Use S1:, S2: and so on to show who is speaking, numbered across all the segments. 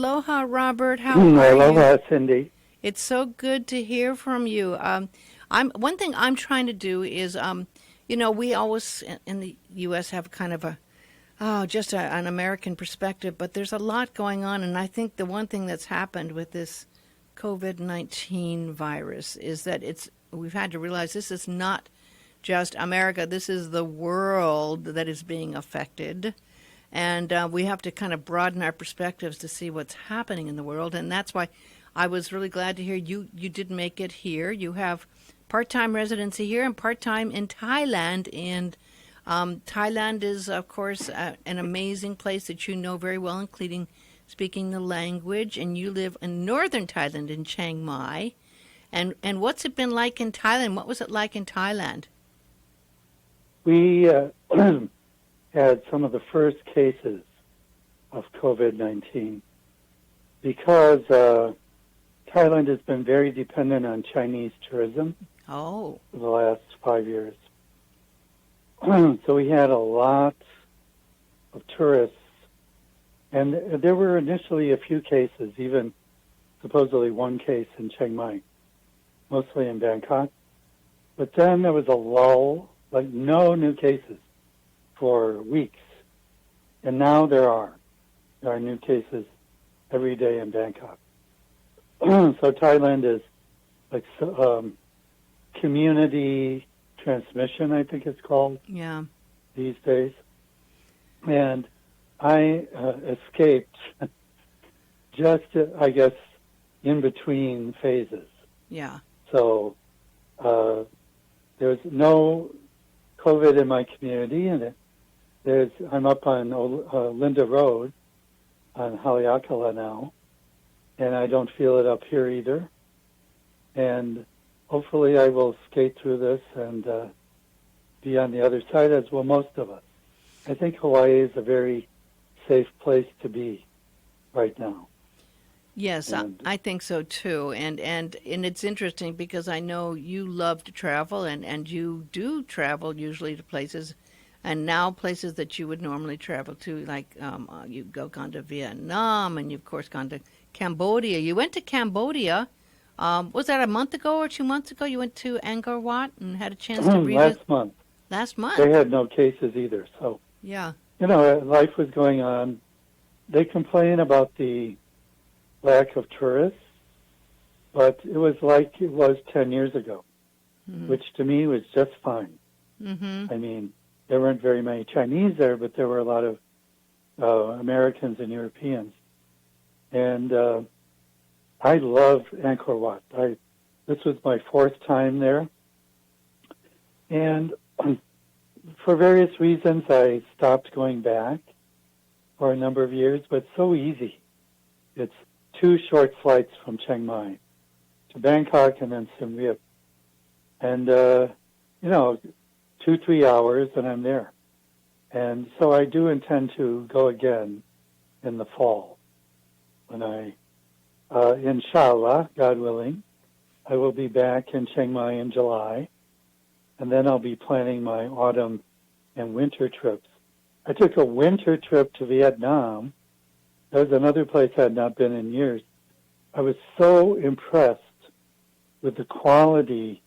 S1: Aloha, Robert. How are you?
S2: Aloha, Cindy.
S1: It's so good to hear from you. I'm one thing I'm trying to do is, we always in the U.S. have kind of an American perspective, but there's a lot going on, and I think the one thing that's happened with this COVID-19 virus is that we've had to realize this is not just America. This is the world that is being affected. And we have to kind of broaden our perspectives to see what's happening in the world. And that's why I was really glad to hear you did make it here. You have part-time residency here and part-time in Thailand. And Thailand is, of course, an amazing place that you know very well, including speaking the language. And you live in northern Thailand in Chiang Mai. And what's it been like in Thailand? What was it like in Thailand?
S2: We had some of the first cases of COVID-19 because Thailand has been very dependent on Chinese tourism
S1: for
S2: the last 5 years. So we had a lot of tourists, and there were initially a few cases, even supposedly one case in Chiang Mai, mostly in Bangkok. But then there was a lull, like no new cases for weeks. And now there are new cases every day in Bangkok. So Thailand is like community transmission, I think it's called, these days. And I escaped just, I guess, in between phases.
S1: Yeah.
S2: So there's no COVID in my community, and I'm up on Linda Road on Haleakala now, and I don't feel it up here either. And hopefully I will skate through this and be on the other side, as will most of us. I think Hawaii is a very safe place to be right now.
S1: Yes, I think so too. And it's interesting because I know you love to travel, and you do travel usually to places, and now places that you would normally travel to, like you've gone to Vietnam, and you've, of course, gone to Cambodia. You went to Cambodia. Was that a month ago or 2 months ago? You went to Angkor Wat and had a chance to revisit?
S2: Last month.
S1: Last month?
S2: They had no cases either. So,
S1: yeah.
S2: Life was going on. They complain about the lack of tourists, but it was like it was 10 years ago, which to me was just fine.
S1: Mm-hmm.
S2: I mean, there weren't very many Chinese there, but there were a lot of Americans and Europeans. And I love Angkor Wat. This was my fourth time there. And for various reasons, I stopped going back for a number of years, but it's so easy. It's 2 short flights from Chiang Mai to Bangkok and then Siem Reap. And, 2-3 hours and I'm there. And so I do intend to go again in the fall when inshallah, God willing, I will be back in Chiang Mai in July, and then I'll be planning my autumn and winter trips. I took a winter trip to Vietnam. That was another place I had not been in years. I was so impressed with the quality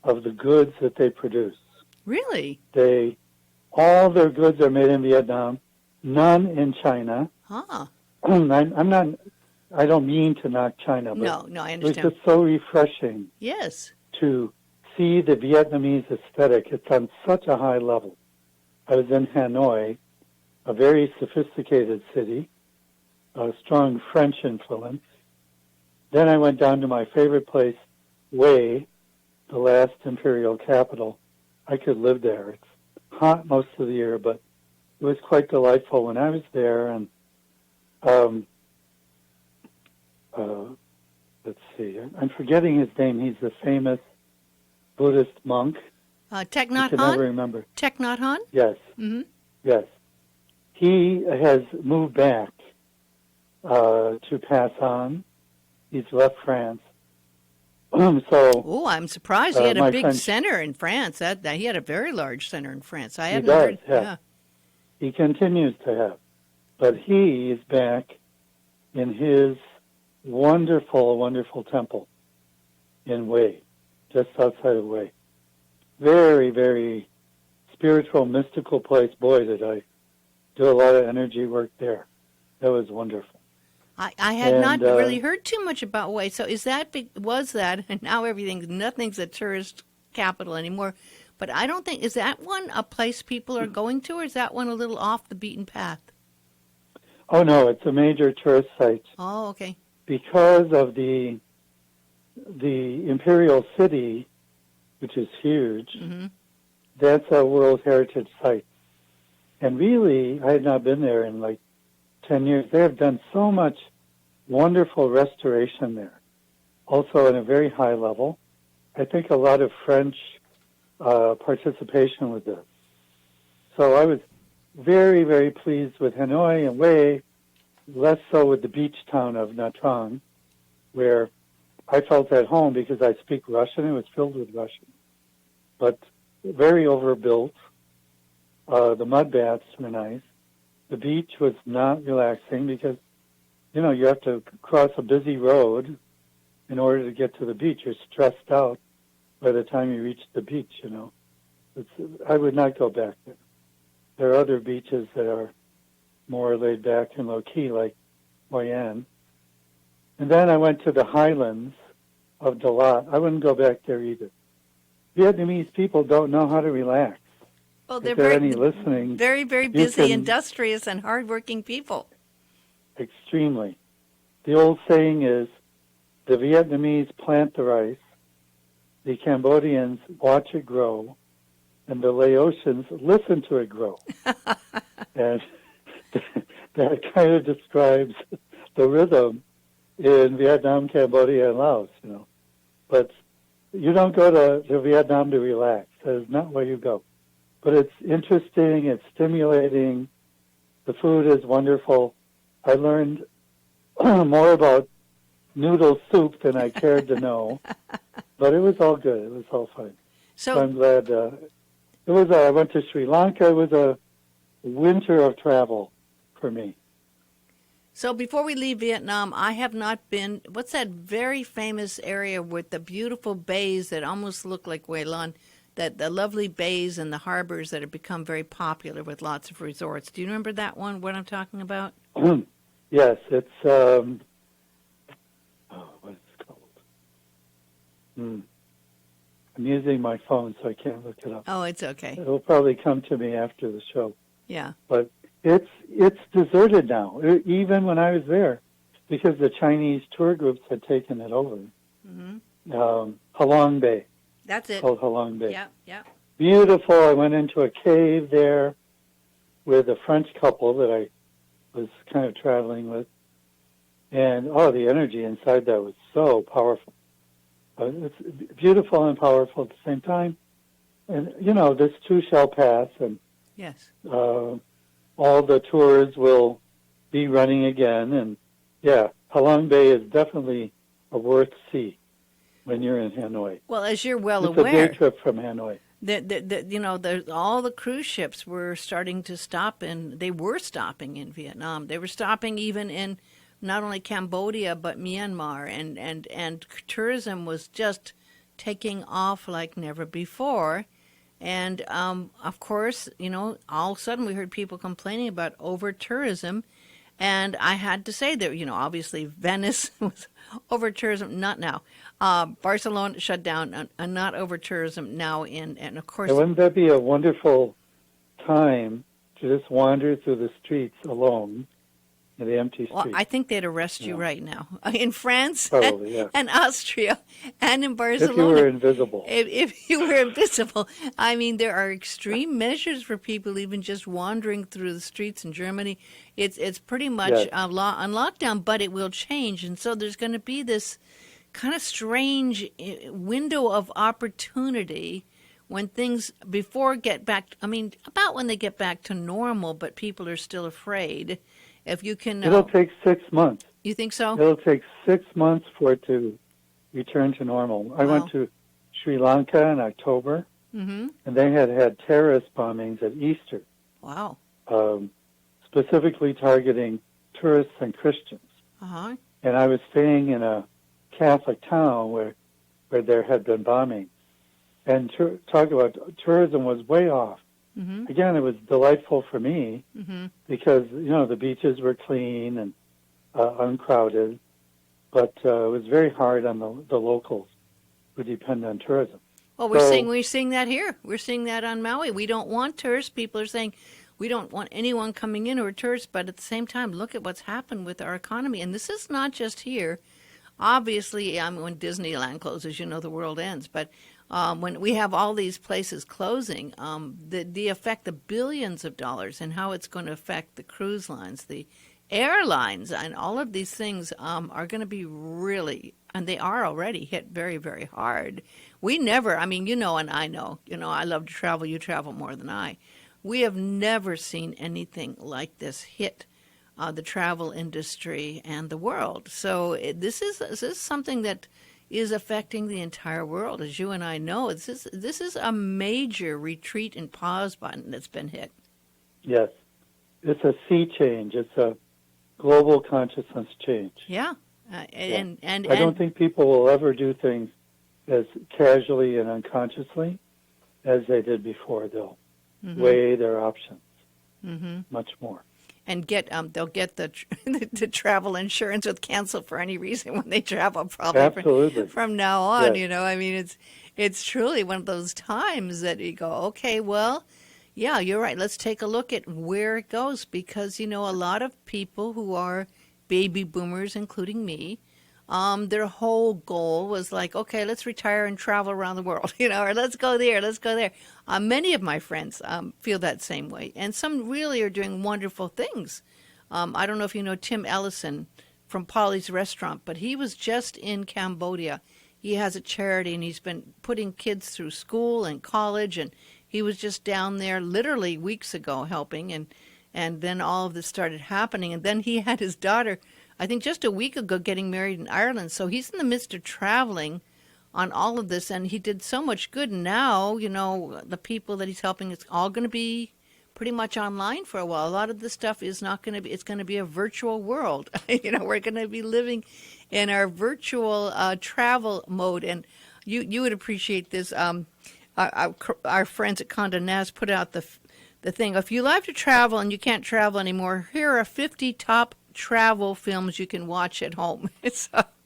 S2: of the goods that they produce.
S1: Really?
S2: All their goods are made in Vietnam, none in China.
S1: Huh.
S2: I don't mean to knock China, but
S1: no, I understand.
S2: it was just so refreshing.
S1: Yes.
S2: To see the Vietnamese aesthetic. It's on such a high level. I was in Hanoi, a very sophisticated city, a strong French influence. Then I went down to my favorite place, Hue, the last imperial capital. I could live there. It's hot most of the year, but it was quite delightful when I was there. And let's see, I'm forgetting his name. He's the famous Buddhist monk.
S1: Thich Nhat
S2: I can
S1: Hanh?
S2: never remember.
S1: Thich Nhat Hanh?
S2: Yes.
S1: Mm-hmm.
S2: Yes. He has moved back to pass on. He's left France.
S1: Oh, I'm surprised. He had a big
S2: French,
S1: center in France. That he had a very large center in France. I
S2: he
S1: haven't
S2: does,
S1: heard.
S2: yeah. He continues to have. But he is back in his wonderful, wonderful temple in Hue, just outside of Hue. Very, very spiritual, mystical place. Boy, did I do a lot of energy work there. That was wonderful.
S1: I had not really heard too much about Hue. So was that, and now nothing's a tourist capital anymore. But I don't think, is that one a place people are going to, or is that one a little off the beaten path?
S2: Oh, no, it's a major tourist site.
S1: Oh, okay.
S2: Because of the imperial city, which is huge, that's a World Heritage Site. And really, I had not been there in like 10 years. They have done so much wonderful restoration there, also at a very high level. I think a lot of French participation with this. So I was very, very pleased with Hanoi and Hue, less so with the beach town of Nha Trang, where I felt at home because I speak Russian. It was filled with Russian, but very overbuilt. The mud baths were nice. The beach was not relaxing because, you have to cross a busy road in order to get to the beach. You're stressed out by the time you reach the beach, I would not go back there. There are other beaches that are more laid back and low-key, like Hoi An. And then I went to the highlands of Dalat. I wouldn't go back there either. Vietnamese people don't know how to relax.
S1: Well, they're
S2: any listening,
S1: very, very busy, industrious, and hardworking people.
S2: Extremely. The old saying is, the Vietnamese plant the rice, the Cambodians watch it grow, and the Laotians listen to it grow. And that kind of describes the rhythm in Vietnam, Cambodia, and Laos, But you don't go to Vietnam to relax. That is not where you go. But it's interesting, it's stimulating, the food is wonderful. I learned more about noodle soup than I cared to know, but it was all good. It was all fine. So I'm glad. I went to Sri Lanka. It was a winter of travel for me.
S1: So before we leave Vietnam, I have not been. What's that very famous area with the beautiful bays that almost look like Hue Lan? That the lovely bays and the harbors that have become very popular with lots of resorts. Do you remember that one? What I'm talking about?
S2: Yes, it's what is it called? I'm using my phone, so I can't look it up.
S1: Oh, it's okay.
S2: It'll probably come to me after the show.
S1: Yeah.
S2: But it's deserted now, even when I was there, because the Chinese tour groups had taken it over. Halong Bay.
S1: That's it.
S2: Called Halong Bay.
S1: Yeah.
S2: Beautiful. I went into a cave there with a French couple that I was kind of traveling with. And, the energy inside that was so powerful. It's beautiful and powerful at the same time. And, this too shall pass. And
S1: yes,
S2: all the tours will be running again. And, Halong Bay is definitely a worth see when you're in Hanoi.
S1: Well, as you're well
S2: aware. It's a day trip from Hanoi.
S1: All the cruise ships were starting to stop, and they were stopping in Vietnam. They were stopping even in not only Cambodia but Myanmar, and tourism was just taking off like never before. And of course, all of a sudden we heard people complaining about over tourism. And I had to say that, obviously Venice was over tourism, not now. Barcelona shut down, not over tourism now. And of course,
S2: wouldn't that be a wonderful time to just wander through the streets alone in the empty streets?
S1: Well, I think they'd arrest you right now in France
S2: Probably,
S1: and Austria and in Barcelona.
S2: If you were invisible.
S1: If you were invisible. I mean, there are extreme measures for people even just wandering through the streets in Germany. It's pretty much on lockdown, but it will change. And so there's going to be this kind of strange window of opportunity when things about when they get back to normal, but people are still afraid. If you can,
S2: it'll take 6 months.
S1: You think so?
S2: It'll take 6 months for it to return to normal. I went to Sri Lanka in October, and they had terrorist bombings at Easter.
S1: Wow.
S2: Specifically targeting tourists and Christians.
S1: Uh-huh.
S2: And I was staying in a Catholic town where there had been bombing. And talk about tourism was way off.
S1: Mm-hmm.
S2: Again, it was delightful for me
S1: Mm-hmm.
S2: because, the beaches were clean and uncrowded, but it was very hard on the locals who depend on tourism.
S1: Well, we're seeing that here. We're seeing that on Maui. We don't want tourists. People are saying we don't want anyone coming in who are tourists, but at the same time, look at what's happened with our economy. And this is not just here. Obviously, when Disneyland closes, the world ends. But when we have all these places closing, the effect, the billions of dollars, and how it's going to affect the cruise lines, the airlines, and all of these things are going to be really, and they are already hit very, very hard. We never, and I know, I love to travel. You travel more than I. We have never seen anything like this hit the travel industry and the world. So this is something that is affecting the entire world, as you and I know. This is a major retreat and pause button that's been hit.
S2: Yes, it's a sea change. It's a global consciousness change.
S1: Yeah, and
S2: I don't think people will ever do things as casually and unconsciously as they did before. They'll weigh their options much more.
S1: And they'll get the travel insurance with cancel for any reason when they travel. Probably
S2: Absolutely.
S1: From now on.
S2: Yes.
S1: It's truly one of those times that you go, okay, well, yeah, you're right. Let's take a look at where it goes because a lot of people who are baby boomers, including me, their whole goal was like, okay, let's retire and travel around the world, or let's go there, let's go there. Many of my friends feel that same way, and some really are doing wonderful things. I don't know if you know Tim Ellison from Polly's Restaurant, but he was just in Cambodia. He has a charity, and he's been putting kids through school and college, and he was just down there literally weeks ago helping, and then all of this started happening, and then he had his daughter I think just a week ago getting married in Ireland. So he's in the midst of traveling on all of this, and he did so much good. And now, the people that he's helping, it's all going to be pretty much online for a while. A lot of this stuff is not going to be, it's going to be a virtual world. We're going to be living in our virtual travel mode. And you would appreciate this. Our friends at Condé Nast put out the thing. If you love to travel and you can't travel anymore, here are 50 top travel films you can watch at home.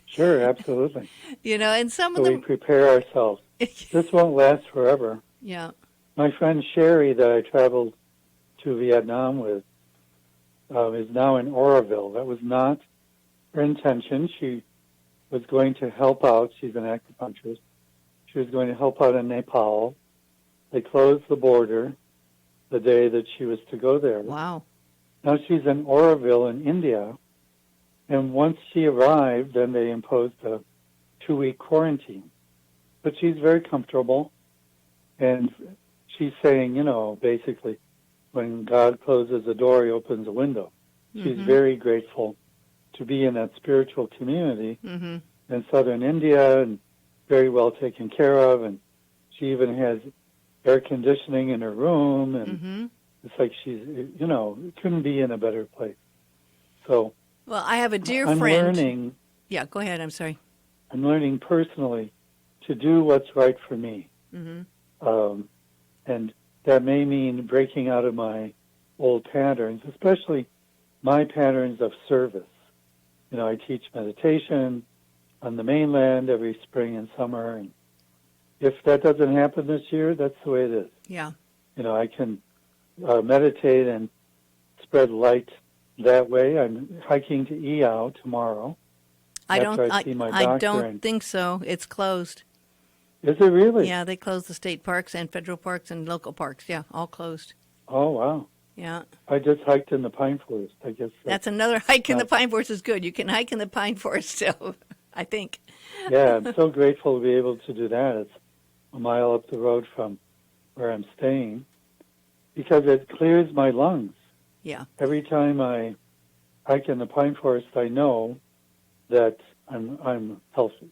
S2: Sure, absolutely.
S1: And some
S2: so
S1: of them...
S2: we prepare ourselves. This won't last forever.
S1: Yeah.
S2: My friend Sherry that I traveled to Vietnam with is now in Oroville. That was not her intention. She was going to help out. She's an acupuncturist. She was going to help out in Nepal. They closed the border the day that she was to go there.
S1: Wow.
S2: Now she's in Oroville in India, and once she arrived, then they imposed a 2-week quarantine. But she's very comfortable, and she's saying, basically, when God closes a door, he opens a window. She's very grateful to be in that spiritual community in southern India and very well taken care of, and she even has air conditioning in her room, and it's like she's, couldn't be in a better place. So,
S1: well, I have a dear
S2: I'm
S1: friend.
S2: Learning.
S1: Yeah, go ahead. I'm sorry.
S2: I'm learning personally to do what's right for me, and that may mean breaking out of my old patterns, especially my patterns of service. I teach meditation on the mainland every spring and summer, and if that doesn't happen this year, that's the way it is.
S1: Yeah.
S2: I can meditate and spread light that way. I'm hiking to Iao tomorrow.
S1: I
S2: I
S1: don't think so. It's closed.
S2: Is it really?
S1: Yeah, they closed the state parks and federal parks and local parks. Yeah, all closed.
S2: Oh, wow.
S1: Yeah.
S2: I just hiked in the pine forest, I guess.
S1: That's another hike in the pine forest is good. You can hike in the pine forest still, I think.
S2: Yeah, I'm so grateful to be able to do that. It's a mile up the road from where I'm staying because it clears my lungs.
S1: Yeah.
S2: Every time I hike in the pine forest, I know that I'm healthy.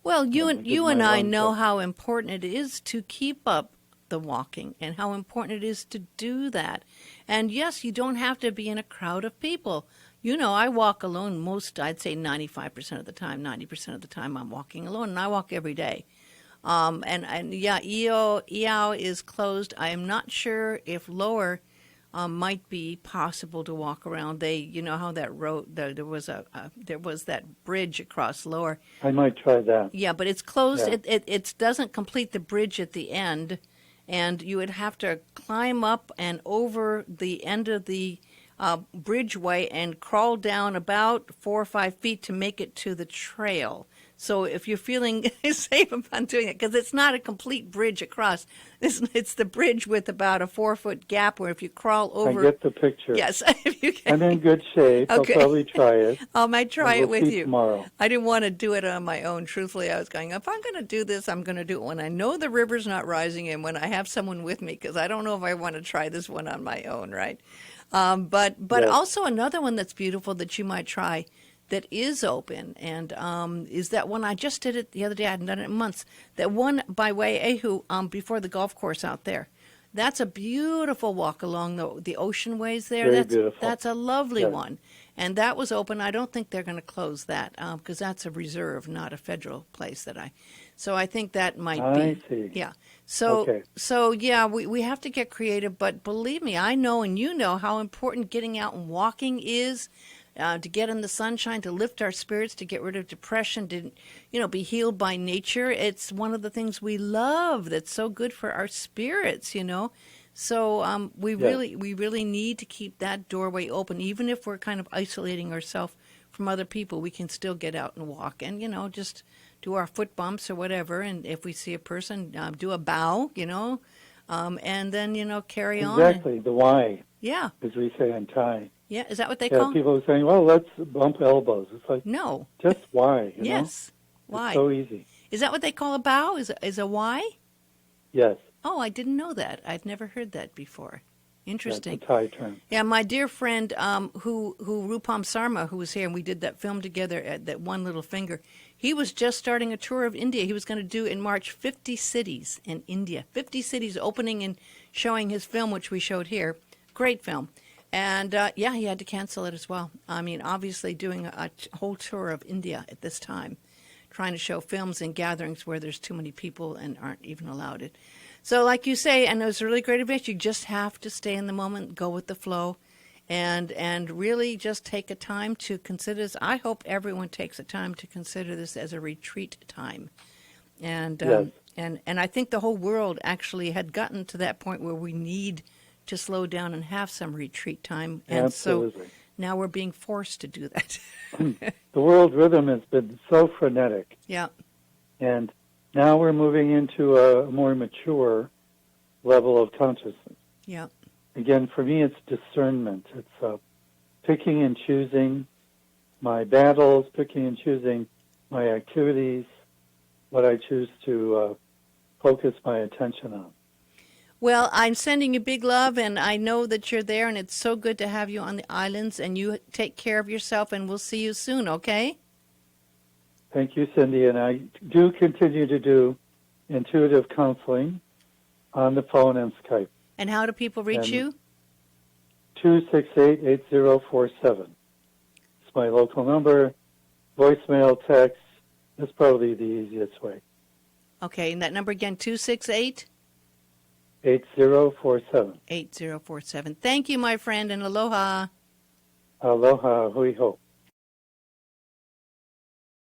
S1: Well, you and I know how important it is to keep up the walking and how important it is to do that. And yes, you don't have to be in a crowd of people. You know, I walk alone I'd say 95% of the time, 90% of the time I'm walking alone, and I walk every day. And yeah, EO is closed. I am not sure if lower might be possible to walk around. You know how that road, there was there was that bridge across lower.
S2: I might try that.
S1: Yeah, but it's closed.
S2: Yeah.
S1: It doesn't complete the bridge at the end, and you would have to climb up and over the end of the bridgeway and crawl down about 4 or 5 feet to make it to the trail. So if you're feeling safe about doing it, because it's not a complete bridge across, it's the bridge with about a 4-foot gap where if you crawl over.
S2: I get the picture.
S1: Yes, if you can.
S2: I'm in good shape.
S1: Okay.
S2: I'll probably try it.
S1: I might try it with you
S2: tomorrow.
S1: I didn't want to do it on my own. Truthfully, I was going, if I'm going to do this, I'm going to do it when I know the river's not rising and when I have someone with me, because I don't know if I want to try this one on my own, right? But
S2: Yes.
S1: also another one that's beautiful that you might try that is open, and is that one. I just did it the other day. I hadn't done it in months. That one by way Ahu, before the golf course out there. That's a beautiful walk along the ocean ways there.
S2: Very beautiful.
S1: That's a lovely
S2: Yes.
S1: one. And that was open. I don't think they're going to close that because that's a reserve, not a federal place So I think that might be.
S2: I see.
S1: Yeah. So,
S2: Okay.
S1: so yeah, we have to get creative. But believe me, I know and you know how important getting out and walking is. To get in the sunshine, to lift our spirits, to get rid of depression, to be healed by nature. It's one of the things we love. That's so good for our spirits. So we really need to keep that doorway open, even if we're kind of isolating ourselves from other people. We can still get out and walk, and just do our foot bumps or whatever. And if we see a person, do a bow, and then carry on.
S2: Exactly, the why,
S1: Yeah.
S2: as we say in Thai.
S1: Yeah. Is that what they
S2: Yeah,
S1: call?
S2: people are saying, well, let's bump elbows. It's like,
S1: No.
S2: just why, you know?
S1: Yes. Why?
S2: It's so easy.
S1: Is that what they call a bow? Is a why?
S2: Yes.
S1: Oh, I didn't know that. I'd never heard that before. Interesting.
S2: That's a Thai term.
S1: Yeah, my dear friend, who Rupam Sarma, who was here, and we did that film together at that One Little Finger. He was just starting a tour of India. He was going to do in March 50 cities in India, 50 cities opening and showing his film, which we showed here. Great film. And yeah, he had to cancel it as well. I mean, obviously doing a whole tour of India at this time, trying to show films in gatherings where there's too many people and aren't even allowed it. So like you say, and it was really great advice, you just have to stay in the moment, go with the flow, and really just take a time to consider this. I hope everyone takes a time to consider this as a retreat time. And
S2: Yes.
S1: and I think the whole world actually had gotten to that point where we need to slow down and have some retreat time. And
S2: Absolutely.
S1: so now we're being forced to do that.
S2: The world rhythm has been so frenetic.
S1: Yeah.
S2: And now we're moving into a more mature level of consciousness.
S1: Yeah.
S2: Again, for me, it's discernment. It's picking and choosing my battles, picking and choosing my activities, what I choose to focus my attention on.
S1: Well, I'm sending you big love, and I know that you're there, and it's so good to have you on the islands, and you take care of yourself, and we'll see you soon, okay?
S2: Thank you, Cindy. And I do continue to do intuitive counseling on the phone and Skype.
S1: And how do people reach you?
S2: 268-8047. It's my local number. Voicemail, text. That's probably the easiest way.
S1: Okay, and that number again, 268?
S2: 8047.
S1: 8047. Thank you, my friend, and aloha.
S2: Aloha, hui ho.